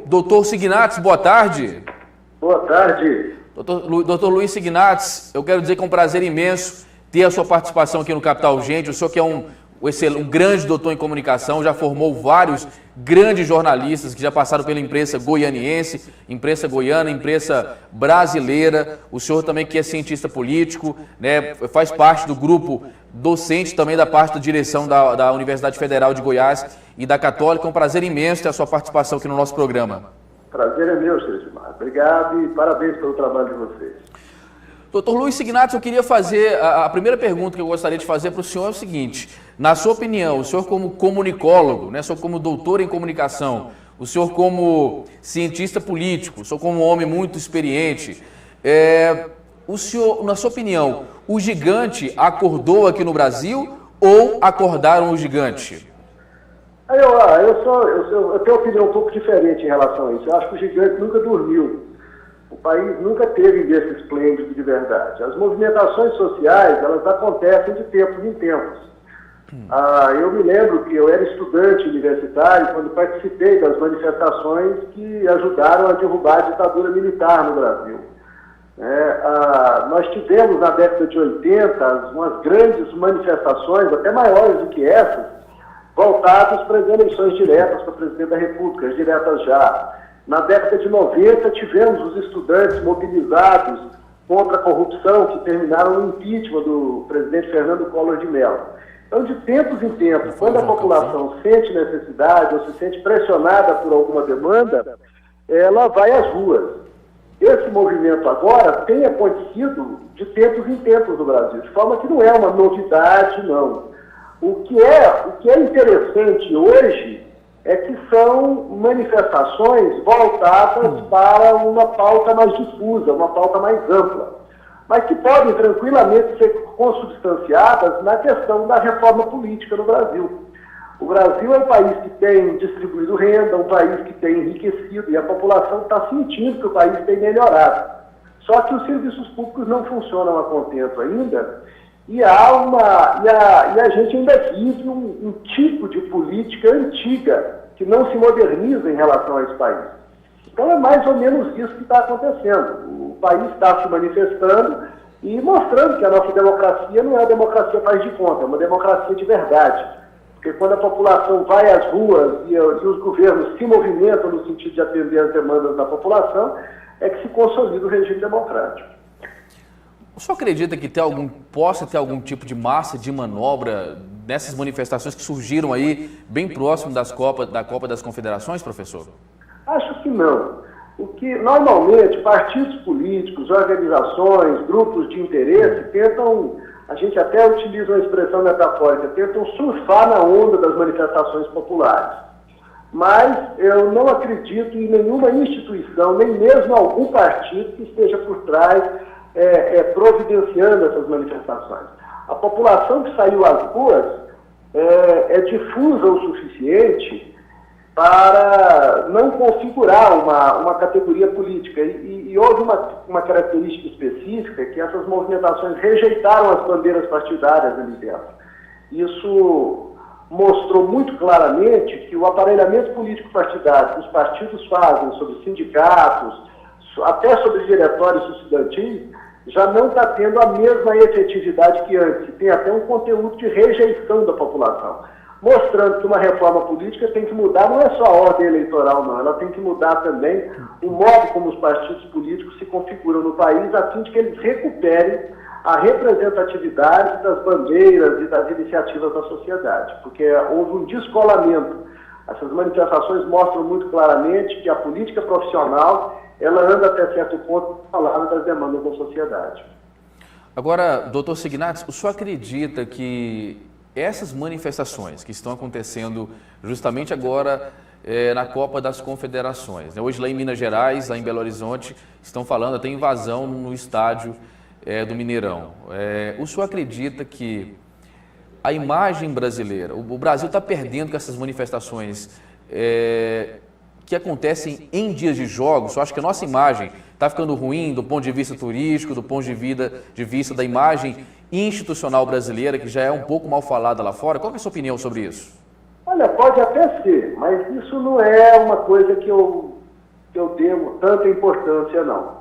Doutor Signatis, boa tarde. Boa tarde. Doutor Luiz Signatis, eu quero dizer que é um prazer imenso ter a sua participação aqui no Capital Urgente. O senhor que é um grande doutor em comunicação, já formou vários grandes jornalistas que já passaram pela imprensa goianiense, imprensa goiana, imprensa brasileira. O senhor também que é cientista político, né, faz parte do grupo docente também da parte da direção da Universidade Federal de Goiás e da Católica. É um prazer imenso ter a sua participação aqui no nosso programa. Prazer é meu, Sr. Gilmar. Obrigado e parabéns pelo trabalho de vocês. Doutor Luiz Signatis, eu queria fazer, a primeira pergunta que eu gostaria de fazer para o senhor é o seguinte: na sua opinião, o senhor como comunicólogo, né, o senhor como doutor em comunicação, o senhor como cientista político, o senhor como um homem muito experiente, o senhor, na sua opinião, o gigante acordou aqui no Brasil ou acordaram o gigante? Eu tenho uma opinião um pouco diferente em relação a isso. Eu acho que o gigante nunca dormiu. O país nunca teve berço esplêndido de verdade. As movimentações sociais, elas acontecem de tempos em tempos. Eu me lembro que eu era estudante universitário quando participei das manifestações que ajudaram a derrubar a ditadura militar no Brasil. Nós tivemos na década de 80 umas grandes manifestações, até maiores do que essas, voltadas para as eleições diretas para presidente da República, as diretas já. Na década de 90, tivemos os estudantes mobilizados contra a corrupção, que terminaram no impeachment do presidente Fernando Collor de Mello. Então, de tempos em tempos, quando a população sente necessidade ou se sente pressionada por alguma demanda, ela vai às ruas. Esse movimento agora tem acontecido de tempos em tempos no Brasil, de forma que não é uma novidade, não. O que é interessante hoje é que são manifestações voltadas para uma pauta mais difusa, uma pauta mais ampla, mas que podem tranquilamente ser consubstanciadas na questão da reforma política no Brasil. O Brasil é um país que tem distribuído renda, um país que tem enriquecido, e a população está sentindo que o país tem melhorado. Só que os serviços públicos não funcionam a contento ainda, e a gente ainda vive um tipo de política antiga, que não se moderniza em relação a esse país. Então é mais ou menos isso que está acontecendo. O país está se manifestando e mostrando que a nossa democracia não é uma democracia faz de conta, é uma democracia de verdade. Porque quando a população vai às ruas e os governos se movimentam no sentido de atender as demandas da população, é que se consolida o regime democrático. O senhor acredita que possa ter algum tipo de massa de manobra nessas manifestações que surgiram aí bem próximo da Copa das Confederações, professor? Acho que não. O que normalmente partidos políticos, organizações, grupos de interesse tentam, a gente até utiliza uma expressão metafórica, tentam surfar na onda das manifestações populares. Mas eu não acredito em nenhuma instituição, nem mesmo algum partido que esteja por trás providenciando essas manifestações. A população que saiu às ruas é difusa o suficiente para não configurar uma categoria política. E houve uma característica específica, que essas movimentações rejeitaram as bandeiras partidárias ali dentro. Isso mostrou muito claramente que o aparelhamento político partidário que os partidos fazem sobre sindicatos, até sobre diretórios estudantis, já não está tendo a mesma efetividade que antes. Tem até um conteúdo de rejeição da população, mostrando que uma reforma política tem que mudar, não é só a ordem eleitoral, não. Ela tem que mudar também o modo como os partidos políticos se configuram no país, a fim de que eles recuperem a representatividade das bandeiras e das iniciativas da sociedade, porque houve um descolamento. Essas manifestações mostram muito claramente que a política profissional ela anda até certo ponto falando das demandas da sociedade. Agora, doutor Signatis, o senhor acredita que essas manifestações que estão acontecendo justamente agora na Copa das Confederações, né? Hoje lá em Minas Gerais, lá em Belo Horizonte, estão falando, tem invasão no estádio do Mineirão. O senhor acredita que a imagem brasileira, o Brasil está perdendo com essas manifestações que acontecem em dias de jogos? Eu acho que a nossa imagem está ficando ruim do ponto de vista turístico, do ponto de vista da imagem institucional brasileira, que já é um pouco mal falada lá fora. Qual é a sua opinião sobre isso? Olha, pode até ser, mas isso não é uma coisa que eu que eu devo tanta importância, não.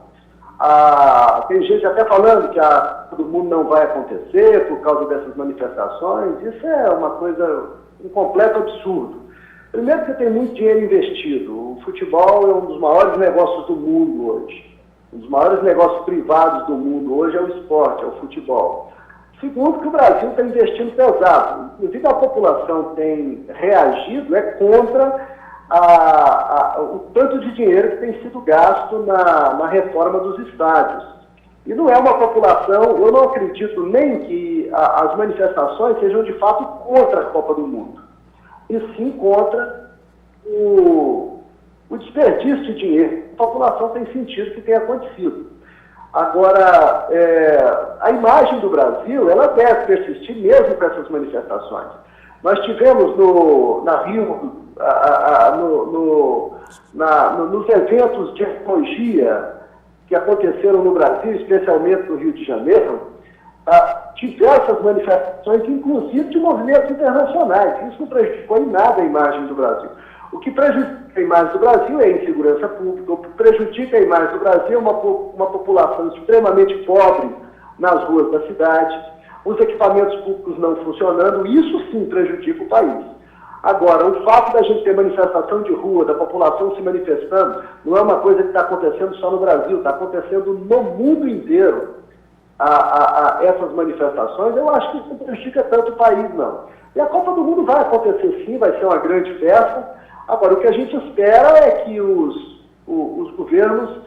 Tem gente até falando que a Copa do Mundo não vai acontecer por causa dessas manifestações. Isso é uma coisa, um completo absurdo. Primeiro que tem muito dinheiro investido. O futebol é um dos maiores negócios do mundo hoje. Um dos maiores negócios privados do mundo hoje é o esporte, é o futebol. Segundo, que o Brasil está investindo pesado. Inclusive, a população tem reagido contra o tanto de dinheiro que tem sido gasto na reforma dos estádios. E não é uma população, eu não acredito nem que as manifestações sejam de fato contra a Copa do Mundo, e sim contra o desperdício de dinheiro. A população tem sentido que tenha acontecido. Agora, a imagem do Brasil, ela deve persistir mesmo com essas manifestações. Nós tivemos na Rio, nos eventos de ecologia que aconteceram no Brasil, especialmente no Rio de Janeiro, diversas manifestações, inclusive de movimentos internacionais. Isso não prejudicou em nada a imagem do Brasil. O que prejudica a imagem do Brasil é a insegurança pública, o que prejudica a imagem do Brasil é uma população extremamente pobre nas ruas da cidade, os equipamentos públicos não funcionando, isso sim prejudica o país. Agora, o fato da gente ter manifestação de rua, da população se manifestando, não é uma coisa que está acontecendo só no Brasil, está acontecendo no mundo inteiro. Essas manifestações, eu acho que isso não prejudica tanto o país, não. E a Copa do Mundo vai acontecer sim, vai ser uma grande festa. Agora, o que a gente espera é que os governos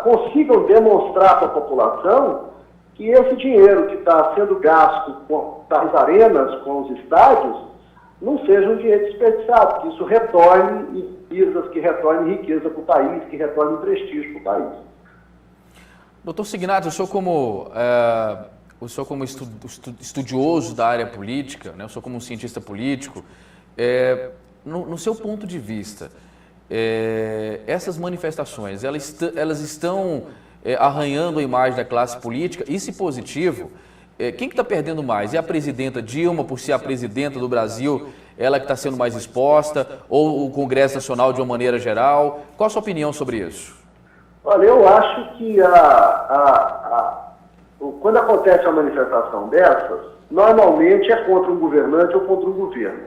consigam demonstrar para a população que esse dinheiro que está sendo gasto com as arenas, com os estádios, não seja um dinheiro desperdiçado, que isso retorne riqueza para o país, que retorne prestígio para o país. Doutor Signati, o senhor como estudioso da área política, né, o senhor como um cientista político, no seu ponto de vista, essas manifestações, elas estão arranhando a imagem da classe política, e se positivo, quem que está perdendo mais? É a presidenta Dilma, por ser a presidenta do Brasil, ela que está sendo mais exposta, ou o Congresso Nacional de uma maneira geral? Qual a sua opinião sobre isso? Olha, eu acho que quando acontece uma manifestação dessas, normalmente é contra um governante ou contra um governo.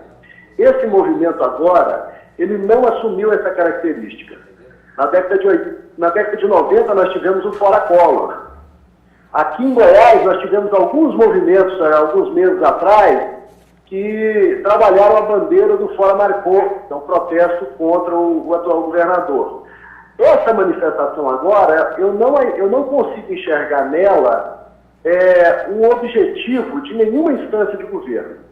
Esse movimento agora, ele não assumiu essa característica. Na década de 90, nós tivemos o Fora Collor. Aqui em Goiás, nós tivemos alguns movimentos, alguns meses atrás, que trabalharam a bandeira do Fora Marcon, que é um protesto contra o atual governador. Essa manifestação agora, eu não consigo enxergar nela um objetivo de nenhuma instância de governo.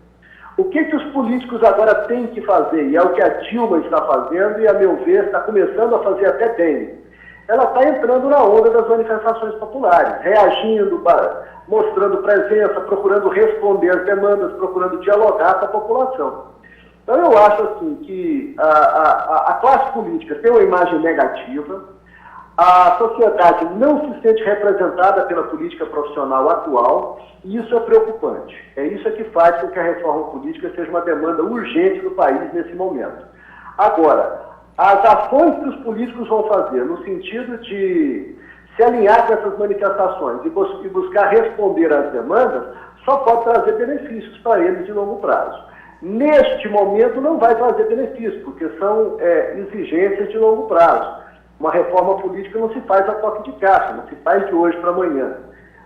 O que os políticos agora têm que fazer, e é o que a Dilma está fazendo, e a meu ver está começando a fazer até bem, ela está entrando na onda das manifestações populares, reagindo, mostrando presença, procurando responder às demandas, procurando dialogar com a população. Então eu acho assim que a classe política tem uma imagem negativa, a sociedade não se sente representada pela política profissional atual, e isso é preocupante. É isso que faz com que a reforma política seja uma demanda urgente do país nesse momento. Agora, as ações que os políticos vão fazer no sentido de se alinhar com essas manifestações e buscar responder às demandas, só pode trazer benefícios para eles de longo prazo. Neste momento não vai trazer benefícios, porque são exigências de longo prazo. Uma reforma política não se faz a toque de caixa, não se faz de hoje para amanhã.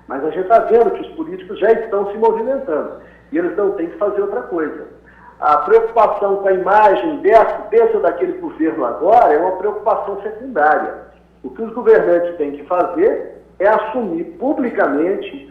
Mas a gente está vendo que os políticos já estão se movimentando e eles não têm que fazer outra coisa. A preocupação com a imagem desse ou daquele governo agora é uma preocupação secundária. O que os governantes têm que fazer é assumir publicamente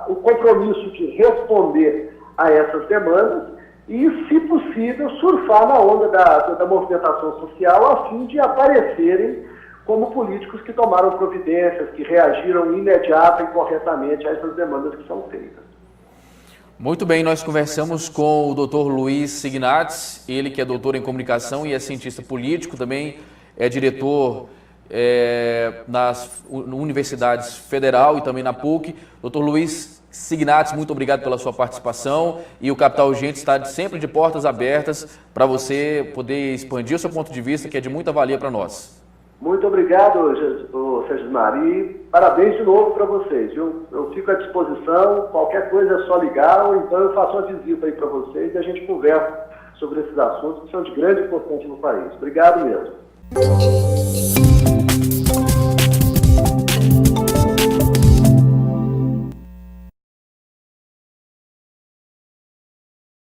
o compromisso de responder a essas demandas e, se possível, surfar na onda da movimentação social a fim de aparecerem como políticos que tomaram providências, que reagiram imediata e corretamente a essas demandas que são feitas. Muito bem, nós conversamos com o Dr. Luiz Signats, ele que é doutor em comunicação e é cientista político, também é diretor nas universidades federal e também na PUC. Dr. Luiz Signatis, muito obrigado pela sua participação e o Capital Urgente está sempre de portas abertas para você poder expandir o seu ponto de vista, que é de muita valia para nós. Muito obrigado, Sérgio Mari. Parabéns de novo para vocês. Eu fico à disposição, qualquer coisa é só ligar, ou então eu faço uma visita aí para vocês e a gente conversa sobre esses assuntos que são de grande importância no país. Obrigado mesmo.